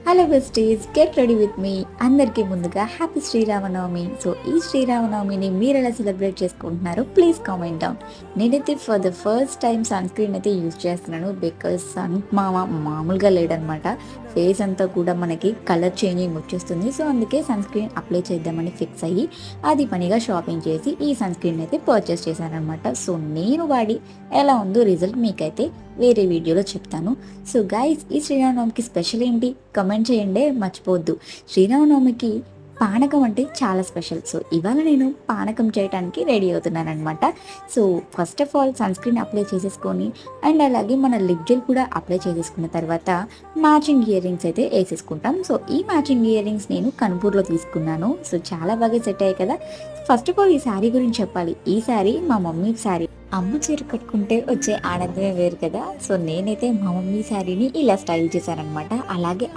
Hello besties, get ready with me. అందరికీ ముందుగా happy Sri Rama Navami. So ఈ శ్రీరామనవమిని మీరు ఎలా సెలబ్రేట్ చేసుకుంటున్నారో ప్లీజ్ కామెంట్ డౌన్. నేనైతే for the first time sunscreen అయితే యూజ్ చేస్తున్నాను. బికాస్ సన్ మామూలుగా లేడనమాట. ఫేస్ అంతా కూడా మనకి కలర్ చేంజింగ్ వచ్చేస్తుంది. సో అందుకే సన్ స్క్రీన్ అప్లై చేద్దామని ఫిక్స్ అయ్యి అది పనిగా షాపింగ్ చేసి ఈ సన్ స్క్రీన్ అయితే పర్చేస్ చేశాను అనమాట. సో నేను వాడి ఎలా ఉందో రిజల్ట్ మీకైతే వేరే వీడియోలో చెప్తాను. సో గైస్, ఈ శ్రీరామనవమికి స్పెషల్ ఏంటి కమెంట్ చేయండి, మర్చిపోవద్దు. శ్రీరామనవమికి పానకం అంటే చాలా స్పెషల్. సో ఇవాళ నేను పానకం చేయడానికి రెడీ అవుతున్నాను అనమాట. So first of all sunscreen apply చేసేసుకొని అండ్ అలాగే మన లిప్ జెల్ కూడా అప్లై చేసేసుకున్న తర్వాత మ్యాచింగ్ ఇయర్ రింగ్స్ అయితే వేసేసుకుంటాం. సో ఈ మ్యాచింగ్ ఇయర్ రింగ్స్ నేను కనుపూర్లో తీసుకున్నాను. సో చాలా బాగా సెట్ అయ్యాయి కదా. ఫస్ట్ ఆఫ్ ఆల్ ఈ శారీ గురించి చెప్పాలి. ఈ శారీ మా మమ్మీ శారీ. అమ్మ చీర కట్టుకుంటే వచ్చే ఆనందమే వేరు కదా. సో నేనైతే మా మమ్మీ శారీని ఇలా స్టైల్ చేశానమాట. అలాగే